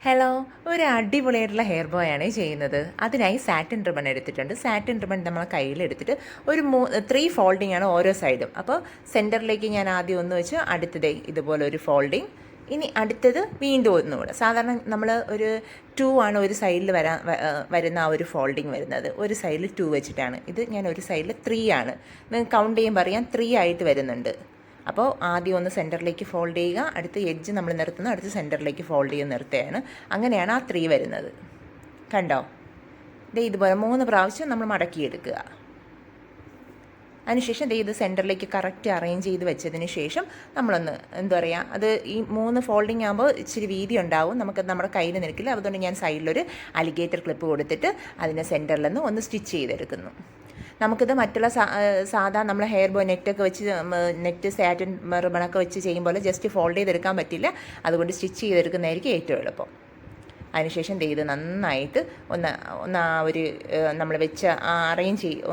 Hello, ഒരു അടിപൊളിയായിട്ടുള്ള hair bow ആണ് ചെയ്യുന്നത്. അതിനായി സാറ്റിൻ റിബൺ എടുത്തിട്ടുണ്ട്. സാറ്റിൻ റിബൺ നമ്മൾ കയ്യിലെടുത്തിട്ട് ഒരു 3 ഫോൾഡിംഗ് ആണ് ഓരോ സൈഡും. അപ്പോൾ സെൻറ്ററിലേക്ക് ഞാൻ ആദ്യം ഒന്ന് വെച്ച് അടുത്തതേ ഇതുപോലെ ഒരു ഫോൾഡിങ്. ഇനി അടുത്തത് വീണ്ടും ഒന്നുകൂടെ. സാധാരണ നമ്മൾ ഒരു 2 ആണ് ഒരു സൈഡിൽ വരുന്ന ആ ഒരു ഫോൾഡിങ് വരുന്നത്. ഒരു സൈഡിൽ 2 വെച്ചിട്ടാണ്. ഇത് ഞാൻ ഒരു സൈഡിൽ 3 ആണ്. നിങ്ങൾക്ക് കൗണ്ട് ചെയ്യുമ്പോൾ അറിയാം 3 ആയിട്ട് വരുന്നുണ്ട്. അപ്പോൾ ആദ്യം ഒന്ന് സെൻറ്ററിലേക്ക് ഫോൾഡ് ചെയ്യുക, അടുത്ത എഡ്ജ് നമ്മൾ നിർത്തുന്നു, അടുത്ത് സെൻറ്ററിലേക്ക് ഫോൾഡ് ചെയ്ത് നിർത്തുകയാണ്. അങ്ങനെയാണ് ആ 3 വരുന്നത്. കണ്ടോ? ഇതുപോലെ 3 പ്രാവശ്യം നമ്മൾ മടക്കിയെടുക്കുക. അതിനുശേഷം ഇത് സെൻറ്ററിലേക്ക് കറക്റ്റ് അറേഞ്ച് ചെയ്ത് വെച്ചതിന് ശേഷം നമ്മളൊന്ന് എന്താ പറയുക, അത് ഈ 3 ഫോൾഡിങ് ആകുമ്പോൾ ഇച്ചിരി വീതി ഉണ്ടാവും, നമുക്ക് നമ്മുടെ കയ്യിൽ നിൽക്കില്ല. അതുകൊണ്ട് ഞാൻ സൈഡിലൊരു അലിഗേറ്റർ ക്ലിപ്പ് കൊടുത്തിട്ട് അതിനെ സെൻറ്ററിൽ നിന്ന് ഒന്ന് സ്റ്റിച്ച് ചെയ്തെടുക്കുന്നു. നമുക്കിത് മറ്റുള്ള സാധാ നമ്മൾ ഹെയർ ബോ നെറ്റൊക്കെ വെച്ച് നെറ്റ് സാറ്റിൻ റിബണൊക്കെ വെച്ച് ചെയ്യുമ്പോൾ ജസ്റ്റ് ഫോൾഡ് ചെയ്തെടുക്കാൻ പറ്റില്ല. അതുകൊണ്ട് സ്റ്റിച്ച് ചെയ്തെടുക്കുന്നതായിരിക്കും ഏറ്റവും എളുപ്പം. അതിനുശേഷം ഇത് നന്നായിട്ട് ഒന്ന് ആ ഒരു നമ്മൾ വെച്ച്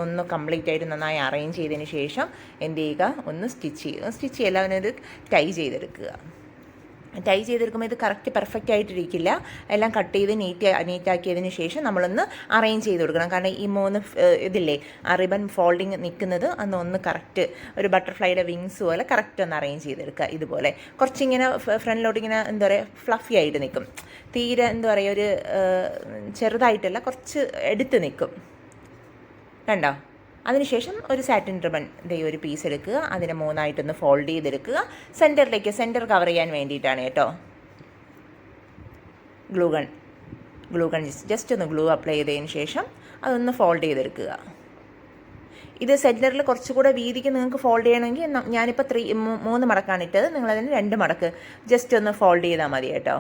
ഒന്ന് കംപ്ലീറ്റ് ആയിട്ട് നന്നായി അറേഞ്ച് ചെയ്തതിന് ശേഷം എന്ത് ചെയ്യുക, ഒന്ന് സ്റ്റിച്ച് ചെയ്യുക. അതിനൊരു ടൈ ചെയ്തെടുക്കുക. ടൈ ചെയ്തെടുക്കുമ്പോൾ ഇത് കറക്റ്റ് പെർഫെക്റ്റ് ആയിട്ടിരിക്കില്ല. എല്ലാം കട്ട് ചെയ്ത് നീറ്റാക്കിയതിന് ശേഷം നമ്മളൊന്ന് അറേഞ്ച് ചെയ്ത് കൊടുക്കണം. കാരണം ഈ 3 ഇതില്ലേ ആ റിബൺ ഫോൾഡിങ് നിൽക്കുന്നത് ഒന്ന് കറക്റ്റ് ഒരു ബട്ടർഫ്ലൈയുടെ വിങ്സ് പോലെ കറക്റ്റ് ഒന്ന് അറേഞ്ച് ചെയ്തെടുക്കുക. ഇതുപോലെ കുറച്ചിങ്ങനെ ഫ്രണ്ടിലോട്ട് ഇങ്ങനെ എന്താ പറയുക ഫ്ലഫി ആയിട്ട് നിൽക്കും. തീരെ എന്താ പറയുക ഒരു ചെറുതായിട്ടല്ല, കുറച്ച് എടുത്ത് നിൽക്കും. കണ്ടോ? അതിനുശേഷം ഒരു സാറ്റിൻ റിബൺ ഒരു പീസ് എടുക്കുക, അതിനെ 3 ആയിട്ടൊന്ന് ഫോൾഡ് ചെയ്തെടുക്കുക. സെൻറ്റർ കവർ ചെയ്യാൻ വേണ്ടിയിട്ടാണ് കേട്ടോ. ഗ്ലൂ ഗൺ ജസ്റ്റ് ഒന്ന് ഗ്ലൂ അപ്ലൈ ചെയ്തതിന് ശേഷം അതൊന്ന് ഫോൾഡ് ചെയ്തെടുക്കുക. ഇത് സെൻറ്ററിൽ കുറച്ചുകൂടെ വീതിക്ക് നിങ്ങൾക്ക് ഫോൾഡ് ചെയ്യണമെങ്കിൽ ഞാനിപ്പോൾ 3 മടക്കാണ് ഇട്ടത്. നിങ്ങളതിന് 2 മടക്ക് ജസ്റ്റ് ഒന്ന് ഫോൾഡ് ചെയ്താൽ മതി കേട്ടോ.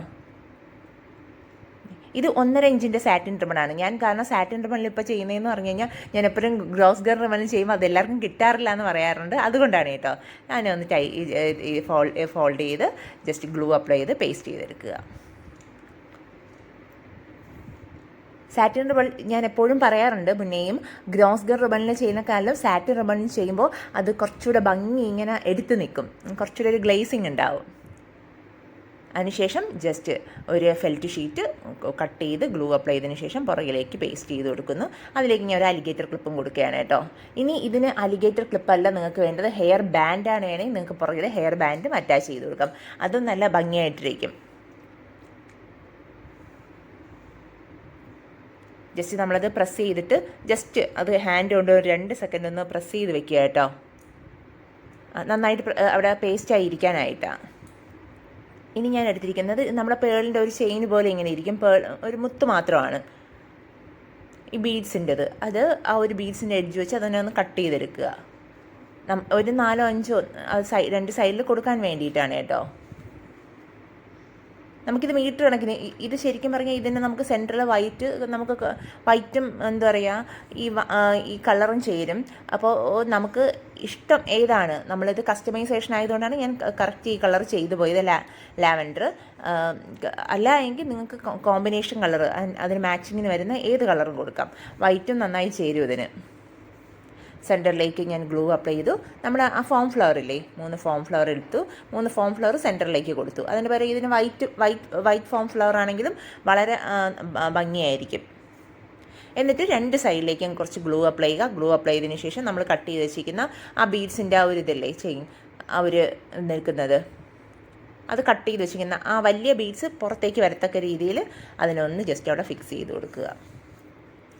ഇത് 1.5 ഇഞ്ചിൻ്റെ സാറ്റിൻ റിബണാണ് ഞാൻ. കാരണം സാറ്റിൻ റിബണിൽ ഇപ്പോൾ ചെയ്യുന്നതെന്ന് പറഞ്ഞു കഴിഞ്ഞാൽ ഞാൻ എപ്പോഴും ഗ്രോസ് ഗൺ റിബണിൽ ചെയ്യുമ്പോൾ അതെല്ലാവർക്കും കിട്ടാറില്ല എന്ന് പറയാറുണ്ട്. അതുകൊണ്ടാണ് കേട്ടോ. ഞാനൊന്ന് ഫോൾഡ് ചെയ്ത് ജസ്റ്റ് ഗ്ലൂ അപ്ലൈ ചെയ്ത് പേസ്റ്റ് ചെയ്തെടുക്കുക. സാറ്റിൻ റിബൺ ഞാൻ എപ്പോഴും പറയാറുണ്ട് മുന്നേയും, ഗ്രോസ് ഗൺ റിബണിൽ ചെയ്യുന്ന കാലം സാറ്റിൻ റിബണിൽ ചെയ്യുമ്പോൾ അത് കുറച്ചുകൂടെ ഭംഗി ഇങ്ങനെ എടുത്ത് നിൽക്കും, കുറച്ചുകൂടെ ഒരു ഗ്ലേസിങ് ഉണ്ടാവും. അതിനുശേഷം ജസ്റ്റ് ഒരു ഫെൽറ്റ് ഷീറ്റ് കട്ട് ചെയ്ത് ഗ്ലൂ അപ്ലൈ ചെയ്തതിന് ശേഷം പുറകിലേക്ക് പേസ്റ്റ് ചെയ്ത് കൊടുക്കുന്നു. അതിലേക്ക് ഞാൻ ഒരു അലിഗേറ്റർ ക്ലിപ്പും കൊടുക്കുകയാണ് കേട്ടോ. ഇനി ഇതിന് അലിഗേറ്റർ ക്ലിപ്പല്ല നിങ്ങൾക്ക് വേണ്ടത്, ഹെയർ ബാൻഡാണ് വേണമെങ്കിൽ നിങ്ങൾക്ക് പുറകിൽ ഹെയർ ബാൻഡും അറ്റാച്ച് ചെയ്ത് കൊടുക്കാം. അതും നല്ല ഭംഗിയായിട്ടിരിക്കും. ജസ്റ്റ് നമ്മളത് പ്രസ് ചെയ്തിട്ട് ജസ്റ്റ് അത് ഹാൻഡ് കൊണ്ട് ഒരു 2 സെക്കൻഡ് ഒന്ന് പ്രസ് ചെയ്ത് വെക്കുക കേട്ടോ. നന്നായിട്ട് അവിടെ പേസ്റ്റ് ആയിരിക്കാനായിട്ടാണ്. ഇനി ഞാൻ എടുത്തിരിക്കുന്നത് നമ്മുടെ പേളിൻ്റെ ഒരു ചെയിൻ പോലെ ഇങ്ങനെ ഇരിക്കും. ഒരു മുത്ത് മാത്രമാണ് ഈ ബീഡ്സിൻ്റെത്. അത് ആ ഒരു ബീഡ്സിൻ്റെ എഡ്ജ് വെച്ച് അതിനെ ഒന്ന് കട്ട് ചെയ്തെടുക്കുക. ഒരു 4-5 2 സൈഡിൽ കൊടുക്കാൻ വേണ്ടിയിട്ടാണ് കേട്ടോ. നമുക്കിത് മീറ്റർ കണക്കിന് ഇത് ശരിക്കും പറഞ്ഞാൽ ഇതിന് നമുക്ക് സെൻറ്ററിൽ നമുക്ക് വൈറ്റും എന്താ പറയുക ഈ കളറും ചേരും. അപ്പോൾ നമുക്ക് ഇഷ്ടം ഏതാണ്, നമ്മളിത് കസ്റ്റമൈസേഷൻ ആയതുകൊണ്ടാണ് ഞാൻ കറക്റ്റ് ഈ കളർ ചെയ്തു പോയത്, ലാവൻഡർ. അല്ല എങ്കിൽ നിങ്ങൾക്ക് കോമ്പിനേഷൻ കളർ അതിന് മാച്ചിങ്ങിന് വരുന്ന ഏത് കളറും കൊടുക്കാം. വൈറ്റും നന്നായി ചേരും ഇതിന്. സെൻറ്ററിലേക്ക് ഞാൻ ഗ്ലൂ അപ്ലൈ ചെയ്തു. നമ്മൾ ആ ഫോം ഫ്ലവർ ഇല്ലേ, 3 ഫോം ഫ്ലവർ എടുത്തു. 3 ഫോം ഫ്ലവർ സെൻറ്ററിലേക്ക് കൊടുത്തു. അതിന് പകരം ഇതിന് വൈറ്റ് ഫോം ഫ്ലവർ ആണെങ്കിലും വളരെ ഭംഗിയായിരിക്കും. എന്നിട്ട് 2 സൈഡിലേക്കും കുറച്ച് ഗ്ലൂ അപ്ലൈ ചെയ്യുക. ഗ്ലൂ അപ്ലൈ ചെയ്തതിന് ശേഷം നമ്മൾ കട്ട് ചെയ്ത് വെച്ചിരിക്കുന്ന ആ ബീഡ്സിൻ്റെ ആ ഒരു ഇതില്ലേ ചെയിൻ ആ ഒരു നിൽക്കുന്നത്, അത് കട്ട് ചെയ്ത് വെച്ചിരിക്കുന്ന ആ വലിയ ബീഡ്സ് പുറത്തേക്ക് വരത്തക്ക രീതിയിൽ അതിനൊന്ന് ജസ്റ്റ് അവിടെ ഫിക്സ് ചെയ്ത് കൊടുക്കുക.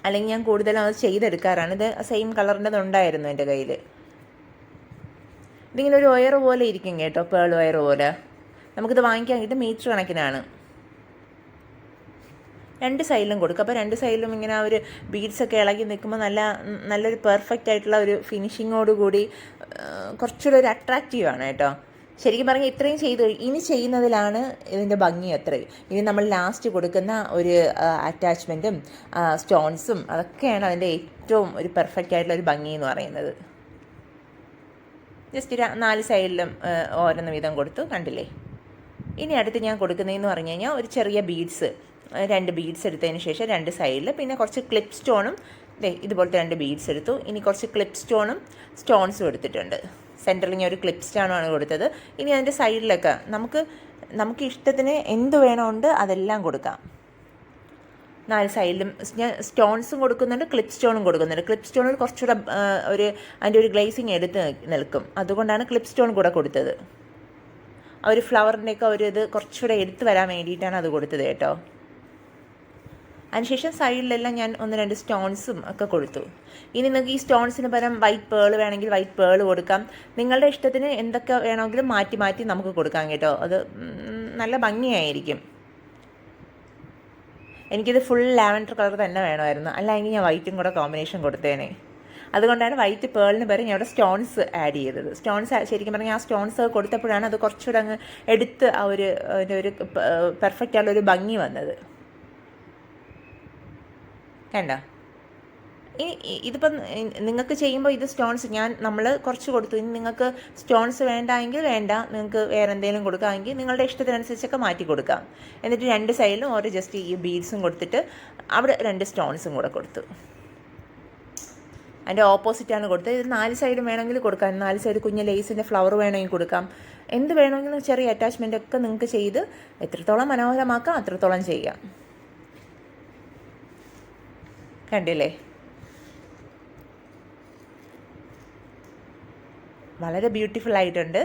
അല്ലെങ്കിൽ ഞാൻ കൂടുതലും അത് ചെയ്തെടുക്കാറാണ്. ഇത് സെയിം കളറിൻ്റെ ഉണ്ടായിരുന്നു എൻ്റെ കയ്യിൽ. ഇതിങ്ങനെ ഒരു വയർ പോലെ ഇരിക്കും കേട്ടോ, പേൾ വയർ പോലെ. നമുക്കിത് വാങ്ങിക്കാൻ കിട്ടും, മീറ്റർ കണക്കിനാണ്. 2 സൈഡിലും കൊടുക്കും. അപ്പോൾ 2 സൈഡിലും ഇങ്ങനെ ആ ഒരു ബീഡ്സൊക്കെ ഇളകി നിൽക്കുമ്പോൾ നല്ലൊരു പെർഫെക്റ്റ് ആയിട്ടുള്ള ഒരു ഫിനിഷിങ്ങോടുകൂടി കുറച്ചുകൂടി ഒരു അട്രാക്റ്റീവാണ് കേട്ടോ. ശരിക്കും പറഞ്ഞാൽ ഇത്രയും ഇനി ചെയ്യുന്നതിലാണ് ഇതിൻ്റെ ഭംഗി അത്രയും. ഇനി നമ്മൾ ലാസ്റ്റ് കൊടുക്കുന്ന ഒരു അറ്റാച്ച്മെൻറ്റും സ്റ്റോൺസും അതൊക്കെയാണ് അതിൻ്റെ ഏറ്റവും ഒരു പെർഫെക്റ്റ് ആയിട്ടുള്ള ഒരു ഭംഗി എന്ന് പറയുന്നത്. ജസ്റ്റ് 4 സൈഡിലും ഓരോന്ന് വീതം കൊടുത്തു, കണ്ടില്ലേ. ഇനി അടുത്ത് ഞാൻ കൊടുക്കുന്നതെന്ന് പറഞ്ഞു കഴിഞ്ഞാൽ ഒരു ചെറിയ ബീഡ്സ് 2 ബീഡ്സ് എടുത്തതിന് ശേഷം 2 സൈഡിൽ പിന്നെ കുറച്ച് ക്ലിപ്പ് സ്റ്റോണും ഇതുപോലത്തെ 2 ബീഡ്സ് എടുത്തു. ഇനി കുറച്ച് ക്ലിപ്പ് സ്റ്റോൺസും എടുത്തിട്ടുണ്ട്. സെൻറ്ററിൽ ഞാൻ ഒരു ക്ലിപ്പ് സ്റ്റോണാണ് കൊടുത്തത്. ഇനി അതിൻ്റെ സൈഡിലൊക്കെ നമുക്ക് നമുക്ക് ഇഷ്ടത്തിന് എന്ത് വേണമുണ്ട് അതെല്ലാം കൊടുക്കാം. 4 സൈഡിലും ഞാൻ സ്റ്റോൺസും കൊടുക്കുന്നുണ്ട്, ക്ലിപ്പ് സ്റ്റോണും കൊടുക്കുന്നുണ്ട്. ക്ലിപ്പ് സ്റ്റോണിൽ കുറച്ചുകൂടെ അതിൻ്റെ ഒരു ഗ്ലേസിങ് എടുത്ത് നിൽക്കും, അതുകൊണ്ടാണ് ക്ലിപ്പ് സ്റ്റോൺ കൂടെ കൊടുത്തത്. ആ ഒരു ഫ്ലവറിൻ്റെയൊക്കെ ഒരു ഇത് കുറച്ചുകൂടെ എടുത്ത് വരാൻ വേണ്ടിയിട്ടാണ് അത് കൊടുത്തത് കേട്ടോ. അതിനുശേഷം സൈഡിലെല്ലാം ഞാൻ 1-2 സ്റ്റോൺസും ഒക്കെ കൊടുത്തു. ഇനി നിങ്ങൾക്ക് ഈ സ്റ്റോൺസിന് പകരം വൈറ്റ് പേൾ വേണമെങ്കിൽ വൈറ്റ് പേൾ കൊടുക്കാം. നിങ്ങളുടെ ഇഷ്ടത്തിന് എന്തൊക്കെ വേണമെങ്കിലും മാറ്റി മാറ്റി നമുക്ക് കൊടുക്കാം കേട്ടോ. അത് നല്ല ഭംഗിയായിരിക്കും. എനിക്കിത് ഫുൾ ലാവൻഡർ കളർ തന്നെ വേണമായിരുന്നു, അല്ലെങ്കിൽ ഞാൻ വൈറ്റും കൂടെ കോമ്പിനേഷൻ കൊടുത്തേനെ. അതുകൊണ്ടാണ് വൈറ്റ് പേളിന് പകരം ഞാൻ അവിടെ സ്റ്റോൺസ് ആഡ് ചെയ്തത്. സ്റ്റോൺസ് ശരിക്കും പറഞ്ഞാൽ ആ സ്റ്റോൺസ് കൊടുത്തപ്പോഴാണ് അത് കുറച്ചുകൂടെ അങ്ങ് എടുത്ത് ആ ഒരു പെർഫെക്റ്റ് ആയുള്ള ഒരു ഭംഗി വന്നത്. വേണ്ട ഇതിപ്പം നിങ്ങൾക്ക് ചെയ്യുമ്പോൾ ഇത് സ്റ്റോൺസ് നമ്മൾ കുറച്ച് കൊടുത്തു. ഇനി നിങ്ങൾക്ക് സ്റ്റോൺസ് വേണ്ടെങ്കിൽ വേണ്ട, നിങ്ങൾക്ക് വേറെ എന്തെങ്കിലും കൊടുക്കാമെങ്കിൽ നിങ്ങളുടെ ഇഷ്ടത്തിനനുസരിച്ചൊക്കെ മാറ്റി കൊടുക്കാം. എന്നിട്ട് 2 സൈഡിലും ഓരോ ജസ്റ്റ് ഈ ബീഡ്സും കൊടുത്തിട്ട് അവിടെ 2 സ്റ്റോൺസും കൂടെ കൊടുത്തു. അതിൻ്റെ ഓപ്പോസിറ്റാണ് കൊടുത്തത്. ഇത് 4 സൈഡും വേണമെങ്കിൽ കൊടുക്കാം. 4 സൈഡ് കുഞ്ഞ് ലേസിൻ്റെ ഫ്ലവർ വേണമെങ്കിൽ കൊടുക്കാം. എന്ത് വേണമെങ്കിലും ചെറിയ അറ്റാച്ച്മെൻ്റ് ഒക്കെ നിങ്ങൾക്ക് ചെയ്ത് എത്രത്തോളം മനോഹരമാക്കാം അത്രത്തോളം ചെയ്യാം. കണ്ടില്ലേ, വളരെ ബ്യൂട്ടിഫുൾ ആയിട്ടുണ്ട്.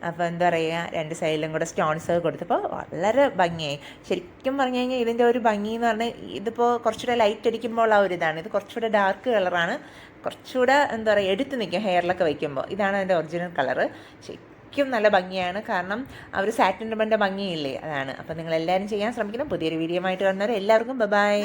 അപ്പോൾ എന്താ പറയുക, 2 സൈഡിലും കൂടെ സ്റ്റോൺസ് കൊടുത്തപ്പോൾ വളരെ ഭംഗിയായി. ശരിക്കും പറഞ്ഞു കഴിഞ്ഞാൽ ഇതിൻ്റെ ഒരു ഭംഗി എന്ന് പറഞ്ഞാൽ ഇതിപ്പോൾ കുറച്ചുകൂടെ ലൈറ്റ് അടിക്കുമ്പോൾ ആ ഒരു ഇതാണ്. ഇത് കുറച്ചുകൂടെ ഡാർക്ക് കളറാണ്, കുറച്ചുകൂടെ എന്താ പറയുക എടുത്ത് നിൽക്കും ഹെയറിലൊക്കെ വയ്ക്കുമ്പോൾ. ഇതാണ് അതിൻ്റെ ഒറിജിനൽ കളറ്. ശരിക്കും നല്ല ഭംഗിയാണ്, കാരണം ആ ഒരു സാറ്റിൻ റിബണിൻ്റെ ഭംഗിയില്ലേ, അതാണ്. അപ്പോൾ നിങ്ങളെല്ലാവരും ചെയ്യാൻ ശ്രമിക്കണം. പുതിയൊരു വീഡിയോ ആയിട്ട് കാണുന്നവരെ എല്ലാവർക്കും ബൈ.